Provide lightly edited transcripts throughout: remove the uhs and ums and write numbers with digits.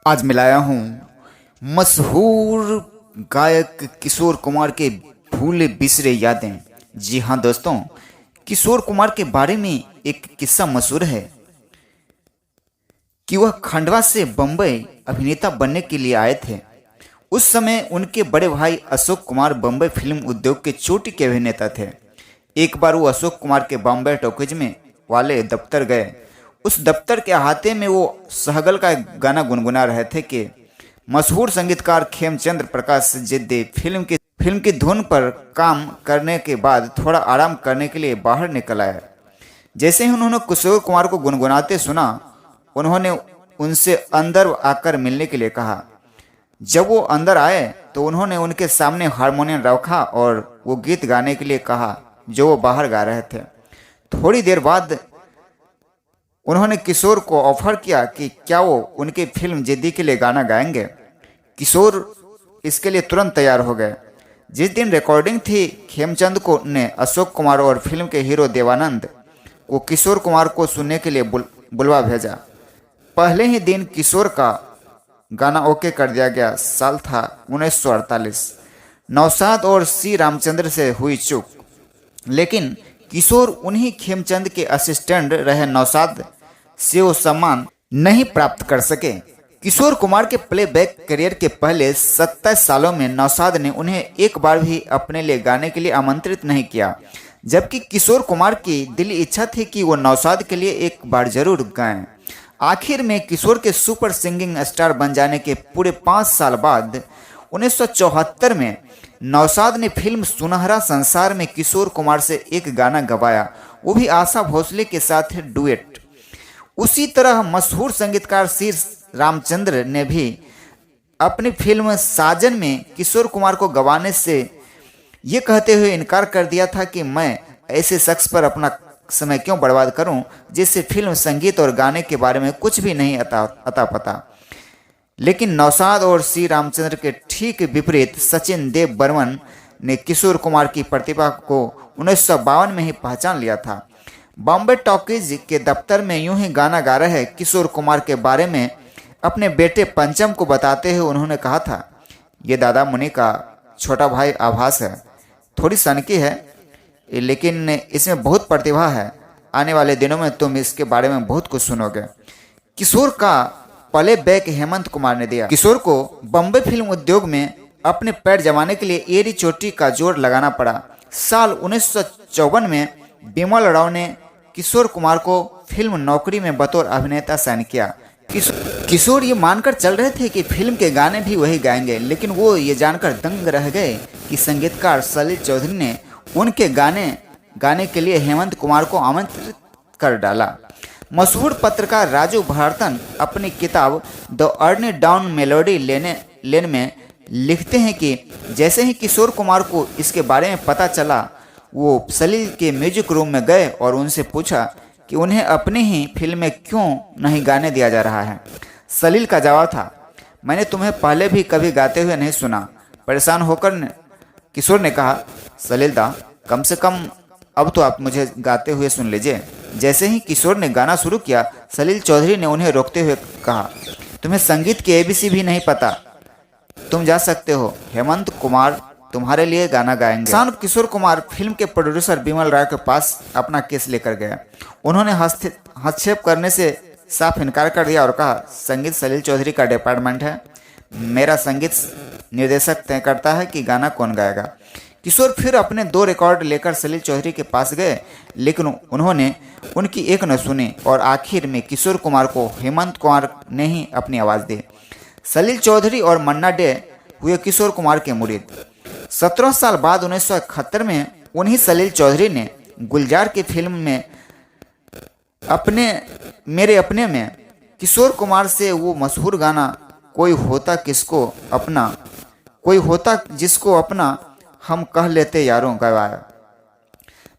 आज मैं लाया हूँ मशहूर गायक किशोर कुमार के भूले बिसरे यादें। जी हाँ दोस्तों, किशोर कुमार के बारे में एक किस्सा मशहूर है कि वह खंडवा से बम्बई अभिनेता बनने के लिए आए थे। उस समय उनके बड़े भाई अशोक कुमार बम्बई फिल्म उद्योग के चोटी के अभिनेता थे। एक बार वो अशोक कुमार के बॉम्बे टॉकीज में वाले दफ्तर गए। उस दफ्तर के अहाते में वो सहगल का एक गाना गुनगुना रहे थे कि मशहूर संगीतकार खेमचंद्र प्रकाश जिद्दी फिल्म की धुन पर काम करने के बाद थोड़ा आराम करने के लिए बाहर निकल आए। जैसे ही उन्होंने किशोर कुमार को गुनगुनाते सुना, उन्होंने उनसे अंदर आकर मिलने के लिए कहा। जब वो अंदर आए तो उन्होंने उनके सामने हारमोनियम रखा और वो गीत गाने के लिए कहा जो वो बाहर गा रहे थे। थोड़ी देर बाद उन्होंने किशोर को ऑफर किया कि क्या वो उनकी फिल्म जिद्दी के लिए गाना गाएंगे। किशोर इसके लिए तुरंत तैयार हो गए। जिस दिन रिकॉर्डिंग थी, खेमचंद को ने अशोक कुमार और फिल्म के हीरो देवानंद को किशोर कुमार को सुनने के लिए बुलवा भेजा। पहले ही दिन किशोर का गाना ओके कर दिया गया। साल था 1948। नौशाद और सी रामचंद्र से हुई चूक, लेकिन किशोर उन्हीं खेमचंद के असिस्टेंट रहे नौशाद से वो सम्मान नहीं प्राप्त कर सके। किशोर कुमार के प्लेबैक करियर के पहले 27 सालों में नौशाद ने उन्हें एक बार भी अपने लिए गाने के लिए आमंत्रित नहीं किया, जबकि किशोर कुमार की दिली इच्छा थी कि वो नौशाद के लिए एक बार जरूर गाएं। आखिर में किशोर के सुपर सिंगिंग स्टार बन जाने के पूरे 5 साल बाद 1974 में नौशाद ने फिल्म सुनहरा संसार में किशोर कुमार से एक गाना गवाया, वो भी आशा भोसले के साथ डुएट। उसी तरह मशहूर संगीतकार सी रामचंद्र ने भी अपनी फिल्म साजन में किशोर कुमार को गवाने से ये कहते हुए इनकार कर दिया था कि मैं ऐसे शख्स पर अपना समय क्यों बर्बाद करूं जिससे फिल्म, संगीत और गाने के बारे में कुछ भी नहीं अता पता। लेकिन नौशाद और सी रामचंद्र के ठीक विपरीत सचिन देव बर्मन ने किशोर कुमार की प्रतिभा को 1952 में ही पहचान लिया था। बॉम्बे टॉकीज के दफ्तर में यूं ही गाना गा रहे किशोर कुमार के बारे में अपने बेटे पंचम को बताते हुए उन्होंने कहा था, ये दादा मुनि का छोटा भाई आभास है, थोड़ी सनकी है लेकिन इसमें बहुत प्रतिभा है। आने वाले दिनों में तुम इसके बारे में बहुत कुछ सुनोगे। किशोर का प्ले बैक हेमंत कुमार ने दिया। किशोर को बम्बई फिल्म उद्योग में अपने पैर जमाने के लिए एड़ी चोटी का जोर लगाना पड़ा। साल 1954 में बिमल राव ने किशोर कुमार को फिल्म नौकरी में बतौर अभिनेता साइन किया। किशोर ये मानकर चल रहे थे कि फिल्म के गाने भी वही गाएंगे, लेकिन वो ये जानकर दंग रह गए कि संगीतकार सलील चौधरी ने उनके गाने के लिए हेमंत कुमार को आमंत्रित कर डाला। मशहूर पत्रकार राजू भारतन अपनी किताब द अर्नी डाउन मेलोडी लेन में लिखते हैं कि जैसे ही किशोर कुमार को इसके बारे में पता चला, वो सलील के म्यूजिक रूम में गए और उनसे पूछा कि उन्हें अपनी ही फिल्म में क्यों नहीं गाने दिया जा रहा है। सलील का जवाब था, मैंने तुम्हें पहले भी कभी गाते हुए नहीं सुना। परेशान होकर किशोर ने कहा, सलील दा, कम से कम अब तो आप मुझे गाते हुए सुन लीजिए। जैसे ही किशोर ने गाना शुरू किया, सलील चौधरी ने उन्हें रोकते हुए कहा, तुम्हें संगीत की एबीसी भी नहीं पता, तुम जा सकते हो, हेमंत कुमार तुम्हारे लिए गाना गाएंगे। किसान किशोर कुमार फिल्म के प्रोड्यूसर बिमल राय के पास अपना केस लेकर गए। उन्होंने हस्तक्षेप करने से साफ इनकार कर दिया और कहा, संगीत सलील चौधरी का डिपार्टमेंट है, मेरा संगीत निर्देशक तय करता है कि गाना कौन गाएगा। किशोर फिर अपने 2 रिकॉर्ड लेकर सलील चौधरी के पास गए, लेकिन उन्होंने उनकी एक न सुनी और आखिर में किशोर कुमार को हेमंत कुमार ने ही अपनी आवाज़ दी। सलील चौधरी और मन्ना डे हुए किशोर कुमार के मुरीद। 17 साल बाद 1971 में उन्हीं सलील चौधरी ने गुलजार की फिल्म में मेरे अपने में किशोर कुमार से वो मशहूर गाना कोई होता जिसको अपना हम कह लेते यारों गवाया।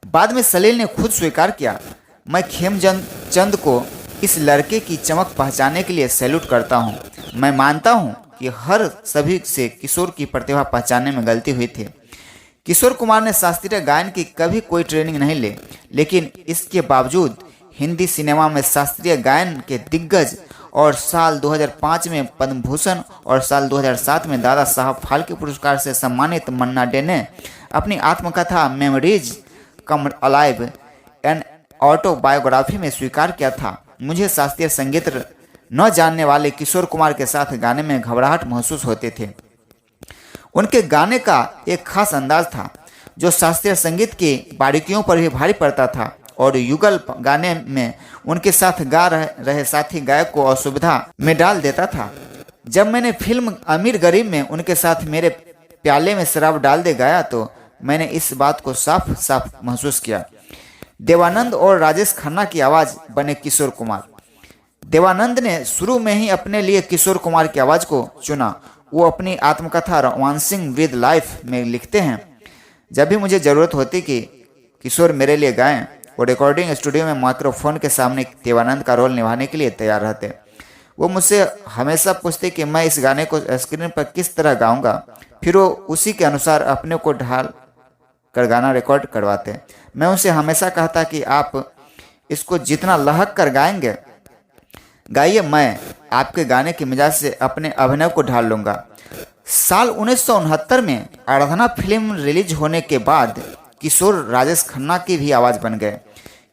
बाद में सलील ने खुद स्वीकार किया, मैं खेमचंद को इस लड़के की चमक पहचानने के लिए सैल्यूट करता हूँ। मैं मानता हूँ कि हर सभी से किशोर की प्रतिभा पहचानने में गलती हुई थी। किशोर कुमार ने शास्त्रीय गायन की कभी कोई ट्रेनिंग नहीं ली, लेकिन इसके बावजूद हिंदी सिनेमा में शास्त्रीय गायन के दिग्गज और साल 2005 में पद्म भूषण और साल 2007 में दादा साहब फाल्के पुरस्कार से सम्मानित मन्ना डे ने अपनी आत्मकथा memories come alive and autobiography में स्वीकार किया था, मुझे शास्त्रीय संगीत न जानने वाले किशोर कुमार के साथ गाने में घबराहट महसूस होते थे। उनके गाने का एक खास अंदाज था जो शास्त्रीय संगीत की बारीकियों पर भी भारी पड़ता था और युगल गाने में उनके साथ गा रहे साथी गायक को असुविधा में डाल देता था। जब मैंने फिल्म अमीर गरीब में उनके साथ मेरे प्याले में शराब डाल दे गाया तो मैंने इस बात को साफ साफ महसूस किया। देवानंद और राजेश खन्ना की आवाज़ बने किशोर कुमार। देवानंद ने शुरू में ही अपने लिए किशोर कुमार की आवाज़ को चुना। वो अपनी आत्मकथा रोमांसिंग विद लाइफ में लिखते हैं, जब भी मुझे ज़रूरत होती कि किशोर मेरे लिए गाएं, वो रिकॉर्डिंग स्टूडियो में माइक्रोफोन के सामने देवानंद का रोल निभाने के लिए तैयार रहते। वो मुझसे हमेशा पूछते कि मैं इस गाने को स्क्रीन पर किस तरह गाऊंगा, फिर वो उसी के अनुसार अपने को ढाल कर गाना रिकॉर्ड करवाते। मैं उनसे हमेशा कहता कि आप इसको जितना लहक कर गाएंगे गाइए, मैं आपके गाने के मिजाज से अपने अभिनय को ढाल लूँगा। साल 1969 में आराधना फिल्म रिलीज होने के बाद किशोर राजेश खन्ना की भी आवाज़ बन गए।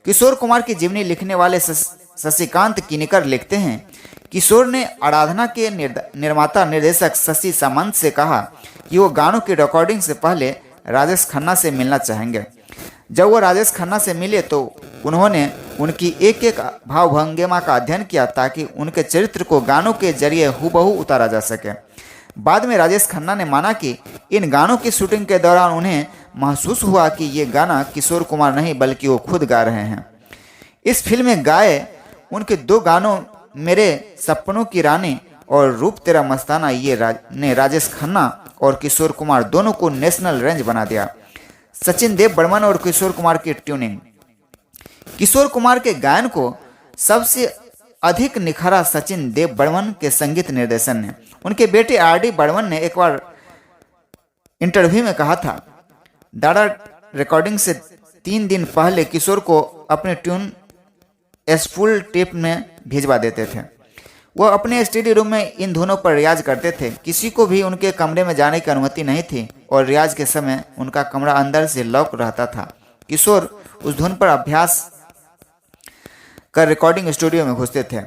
किशोर कुमार की जीवनी लिखने वाले शशिकांत किनीकर लिखते हैं, किशोर ने आराधना के निर्माता निर्देशक शशि सामंत से कहा कि वो गानों की रिकॉर्डिंग से पहले राजेश खन्ना से मिलना चाहेंगे। जब वो राजेश खन्ना से मिले तो उन्होंने उनकी एक एक भावभंगिमा का अध्ययन किया ताकि उनके चरित्र को गानों के जरिए हूबहू उतारा जा सके। बाद में राजेश खन्ना ने माना कि इन गानों की शूटिंग के दौरान उन्हें महसूस हुआ कि ये गाना किशोर कुमार नहीं बल्कि वो खुद गा रहे हैं। इस फिल्म में गाए उनके दो गानों मेरे सपनों की रानी और रूप तेरा मस्ताना ने राजेश खन्ना और किशोर कुमार दोनों को नेशनल रेंज बना दिया। सचिन देव बर्मन और किशोर कुमार की ट्यूनिंग। किशोर कुमार के गायन को सबसे अधिक निखारा सचिन देव बर्मन के संगीत निर्देशन ने। उनके बेटे आर.डी. बर्मन ने एक बार इंटरव्यू में कहा था, दादा रिकॉर्डिंग से 3 दिन पहले किशोर को अपने ट्यून फुल टेप में भिजवा देते थे। वह अपने स्टडी रूम में इन धुनों पर रियाज करते थे। किसी को भी उनके कमरे में जाने की अनुमति नहीं थी और रियाज के समय उनका कमरा अंदर से लॉक रहता था। किशोर उस धुन पर अभ्यास कर रिकॉर्डिंग स्टूडियो में घुसते थे।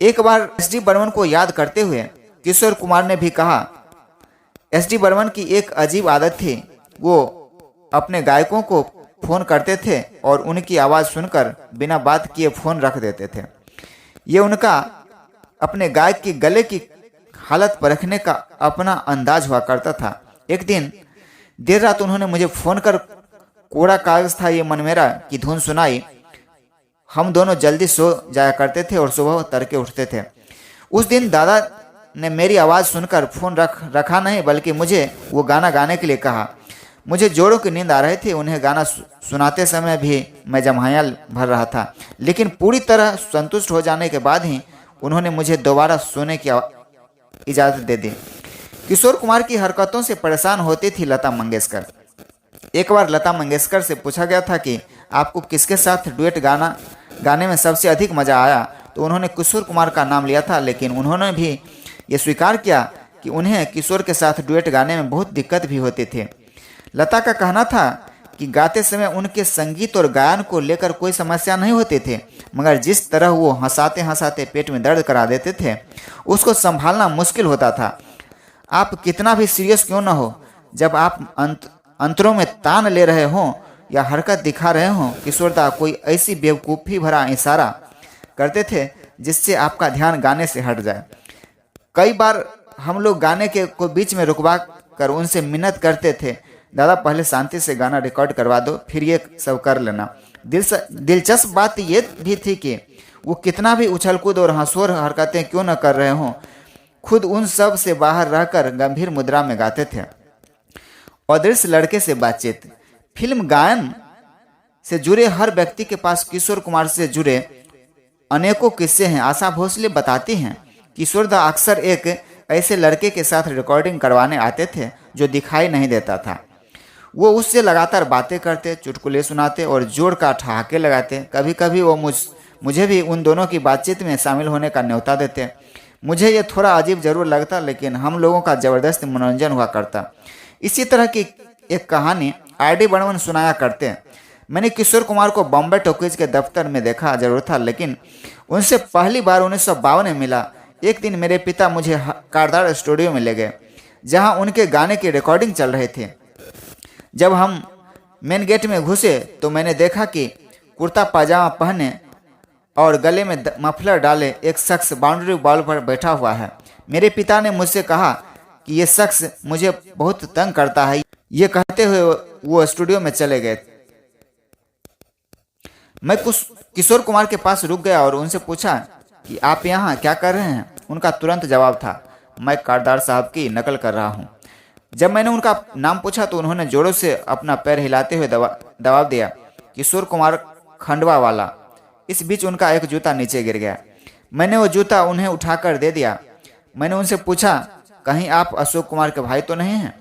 एक बार एस.डी. बर्मन को याद करते हुए किशोर कुमार ने भी कहा, एस.डी. बर्मन की एक अजीब आदत थी, वो अपने गायकों को फ़ोन करते थे और उनकी आवाज़ सुनकर बिना बात किए फ़ोन रख देते थे। ये उनका अपने गायक की गले की हालत परखने का अपना अंदाज हुआ करता था। एक दिन देर रात उन्होंने मुझे फ़ोन कर कोरा कागज था ये मन मेरा की धुन सुनाई। हम दोनों जल्दी सो जाया करते थे और सुबह तड़के उठते थे। उस दिन दादा ने मेरी आवाज़ सुनकर फ़ोन रखा नहीं बल्कि मुझे वो गाना गाने के लिए कहा। मुझे जोरों की नींद आ रही थी। उन्हें गाना सुनाते समय भी मैं जम्हाया भर रहा था, लेकिन पूरी तरह संतुष्ट हो जाने के बाद ही उन्होंने मुझे दोबारा सोने की इजाज़त दे दी। किशोर कुमार की हरकतों से परेशान होती थी लता मंगेशकर। एक बार लता मंगेशकर से पूछा गया था कि आपको किसके साथ डुएट गाने में सबसे अधिक मज़ा आया, तो उन्होंने किशोर कुमार का नाम लिया था, लेकिन उन्होंने भी ये स्वीकार किया कि उन्हें किशोर के साथ डुएट गाने में बहुत दिक्कत भी होती थी। लता का कहना था कि गाते समय उनके संगीत और गायन को लेकर कोई समस्या नहीं होती थी, मगर जिस तरह वो हंसाते हंसाते पेट में दर्द करा देते थे उसको संभालना मुश्किल होता था। आप कितना भी सीरियस क्यों ना हो, जब आप अंतरों में तान ले रहे हों या हरकत दिखा रहे हों, किशोरदा कोई ऐसी बेवकूफ़ी भरा इशारा करते थे जिससे आपका ध्यान गाने से हट जाए। कई बार हम लोग गाने के को बीच में रुकवा कर उनसे मिन्नत करते थे, दादा पहले शांति से गाना रिकॉर्ड करवा दो, फिर ये सब कर लेना। दिलचस्प बात ये भी थी कि वो कितना भी उछल कूद और हंसोर हरकतें क्यों न कर रहे हों, खुद उन सब से बाहर रहकर गंभीर मुद्रा में गाते थे। अदृश्य लड़के से बातचीत। फिल्म गायन से जुड़े हर व्यक्ति के पास किशोर कुमार से जुड़े अनेकों किस्से हैं। आशा भोसले बताती हैं, किशोरदा अक्सर एक ऐसे लड़के के साथ रिकॉर्डिंग करवाने आते थे जो दिखाई नहीं देता था। वो उससे लगातार बातें करते, चुटकुले सुनाते और जोर का ठहाके लगाते। कभी कभी वो मुझे भी उन दोनों की बातचीत में शामिल होने का न्योता देते। मुझे ये थोड़ा अजीब जरूर लगता, लेकिन हम लोगों का जबरदस्त मनोरंजन हुआ करता। इसी तरह की एक कहानी आर.डी. बर्मन सुनाया करते। मैंने किशोर कुमार को बॉम्बे टॉकीज के दफ्तर में देखा जरूर था, लेकिन उनसे पहली बार 1952 में मिला। एक दिन मेरे पिता मुझे कारदार स्टूडियो में ले गए, जहां उनके गाने की रिकॉर्डिंग चल रही थी। जब हम मेन गेट में घुसे तो मैंने देखा कि कुर्ता पाजामा पहने और गले में मफलर डाले एक शख्स बाउंड्री वॉल पर बैठा हुआ है। मेरे पिता ने मुझसे कहा कि ये शख्स मुझे बहुत तंग करता है। ये कहते हुए वो स्टूडियो में चले गए। मैं किशोर कुमार के पास रुक गया और उनसे पूछा कि आप यहाँ क्या कर रहे हैं। उनका तुरंत जवाब था, मैं कारदार साहब की नकल कर रहा हूँ। जब मैंने उनका नाम पूछा तो उन्होंने जोरों से अपना पैर हिलाते हुए जवाब दिया, किशोर कुमार खंडवा वाला। इस बीच उनका एक जूता नीचे गिर गया। मैंने वो जूता उन्हें उठाकर दे दिया। मैंने उनसे पूछा, कहीं आप अशोक कुमार के भाई तो नहीं हैं?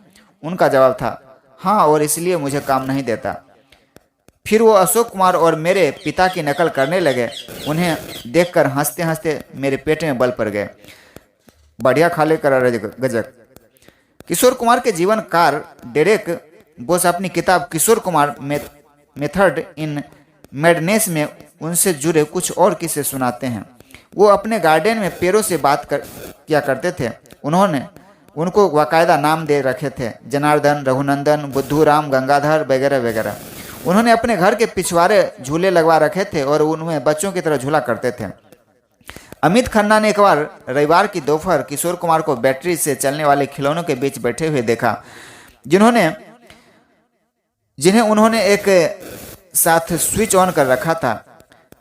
उनका जवाब था, हाँ, और इसलिए मुझे काम नहीं देता। फिर वो अशोक कुमार और मेरे पिता की नकल करने लगे। उन्हें देखकर हंसते हंसते मेरे पेट में बल पड़ गए। बढ़िया खाले करा गजक। किशोर कुमार के जीवनकार डेरेक बोस अपनी किताब Kishore Kumar method in madness में उनसे जुड़े कुछ और किस्से सुनाते हैं। वो अपने गार्डन में पेड़ों से किया करते थे। उन्होंने उनको बाकायदा नाम दे रखे थे, जनार्दन, रघुनंदन, बुद्धूराम, गंगाधर वगैरह वगैरह। उन्होंने अपने घर के पिछवाड़े झूले लगवा रखे थे और उनमें बच्चों की तरह झूला करते थे। अमित खन्ना ने एक बार रविवार की दोपहर किशोर कुमार को बैटरी से चलने वाले खिलौनों के बीच बैठे हुए देखा, जिन्हें उन्होंने एक साथ स्विच ऑन कर रखा था।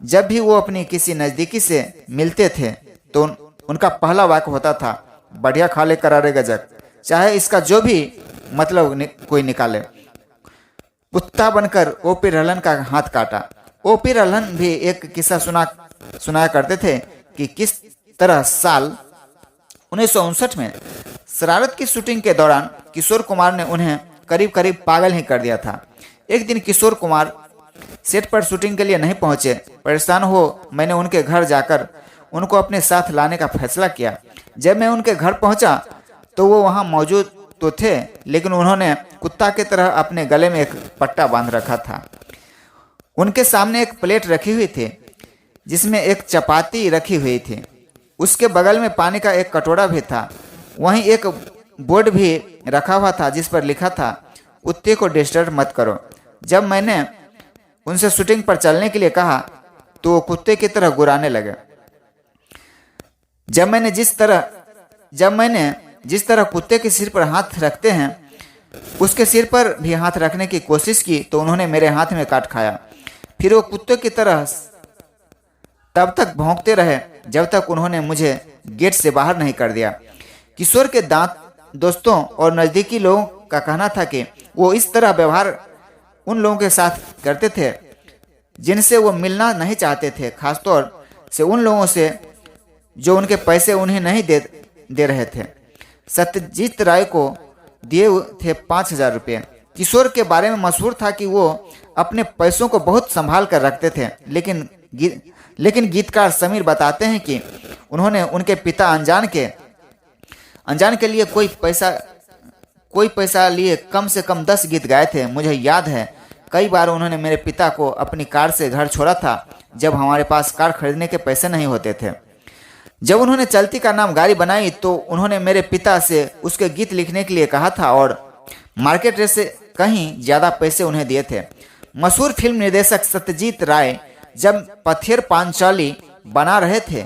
जब भी वो अपनी किसी नज़दीकी से मिलते थे तो उनका पहला वाक्य होता था, बढ़िया खाले करारे गजक, चाहे इसका जो भी मतलब कोई निकाले। कुत्ता बनकर ओपी रहलन का हाथ काटा। ओपी रहलन भी एक किस्सा सुनाया करते थे कि किस तरह साल 1959 में शरारत की शूटिंग के दौरान किशोर कुमार ने उन्हें करीब करीब पागल ही कर दिया था। एक दिन किशोर कुमार सेट पर शूटिंग के लिए नहीं पहुंचे। परेशान हो मैंने उनके घर जाकर उनको अपने साथ लाने का फैसला किया। जब मैं उनके घर पहुंचा तो वो वहां मौजूद तो थे, लेकिन उन्होंने कुत्ता की तरह अपने गले में एक पट्टा बांध रखा था। उनके सामने एक प्लेट रखी हुई थी जिसमें एक चपाती रखी हुई थी। उसके बगल में पानी का एक कटोरा भी था। वहीं एक बोर्ड भी रखा हुआ था जिस पर लिखा था, कुत्ते को डिस्टर्ब मत करो। जब मैंने उनसे शूटिंग पर चलने के लिए कहा तो वो कुत्ते की तरह गुर्राने लगे। जब मैंने जिस तरह कुत्ते के सिर पर हाथ रखते हैं उसके सिर पर भी हाथ रखने की कोशिश की तो उन्होंने मेरे हाथ में काट खाया। फिर वो कुत्ते की तरह तब तक भौंकते रहे जब तक उन्होंने मुझे गेट से बाहर नहीं कर दिया। किशोर के दोस्तों और नज़दीकी लोगों का कहना था कि वो इस तरह व्यवहार उन लोगों के साथ करते थे जिनसे वो मिलना नहीं चाहते थे, खासतौर से उन लोगों से जो उनके पैसे उन्हें नहीं दे रहे थे। सत्यजीत राय को दिए थे 5,000 रुपये। किशोर के बारे में मशहूर था कि वो अपने पैसों को बहुत संभाल कर रखते थे, लेकिन गीतकार समीर बताते हैं कि उन्होंने उनके पिता अनजान के लिए कोई पैसा लिए कम से कम 10 गीत गाए थे। मुझे याद है कई बार उन्होंने मेरे पिता को अपनी कार से घर छोड़ा था जब हमारे पास कार खरीदने के पैसे नहीं होते थे। जब उन्होंने चलती का नाम गाड़ी बनाई तो उन्होंने मेरे पिता से उसके गीत लिखने के लिए कहा था और मार्केट रेट से कहीं ज़्यादा पैसे उन्हें दिए थे। मशहूर फिल्म निर्देशक सत्यजीत राय जब पथियर पांचाली बना रहे थे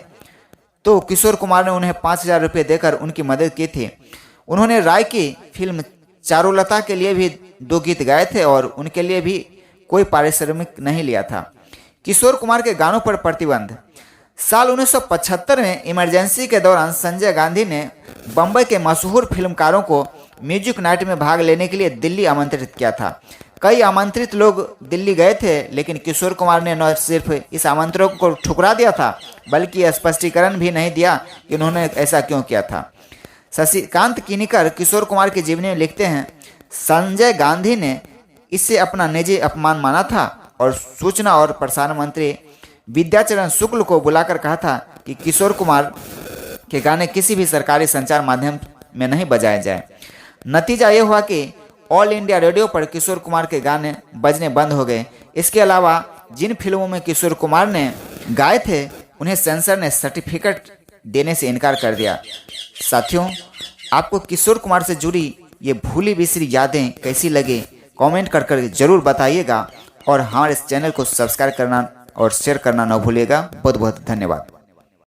तो किशोर कुमार ने उन्हें 5,000 रुपये देकर उनकी मदद की थी। उन्होंने राय की फिल्म चारुलता के लिए भी 2 गीत गाए थे और उनके लिए भी कोई पारिश्रमिक नहीं लिया था। किशोर कुमार के गानों पर प्रतिबंध। साल 1975 में इमरजेंसी के दौरान संजय गांधी ने बम्बई के मशहूर फिल्मकारों को म्यूजिक नाइट में भाग लेने के लिए दिल्ली आमंत्रित किया था। कई आमंत्रित लोग दिल्ली गए थे, लेकिन किशोर कुमार ने न सिर्फ इस आमंत्रण को ठुकरा दिया था बल्कि स्पष्टीकरण भी नहीं दिया कि उन्होंने ऐसा क्यों किया था। शशिकांत किनीकर किशोर कुमार की जीवनी में लिखते हैं, संजय गांधी ने इसे अपना निजी अपमान माना था और सूचना और प्रसारण मंत्री विद्याचरण शुक्ल को बुलाकर कहा था कि किशोर कुमार के गाने किसी भी सरकारी संचार माध्यम में नहीं बजाए जाए। नतीजा ये हुआ कि ऑल इंडिया रेडियो पर किशोर कुमार के गाने बजने बंद हो गए। इसके अलावा जिन फिल्मों में किशोर कुमार ने गाए थे उन्हें सेंसर ने सर्टिफिकेट देने से इनकार कर दिया। साथियों, आपको किशोर कुमार से जुड़ी ये भूली बिसरी यादें कैसी लगे कमेंट कर जरूर बताइएगा और हमारे इस चैनल को सब्सक्राइब करना और शेयर करना न भूलिएगा। बहुत बहुत धन्यवाद।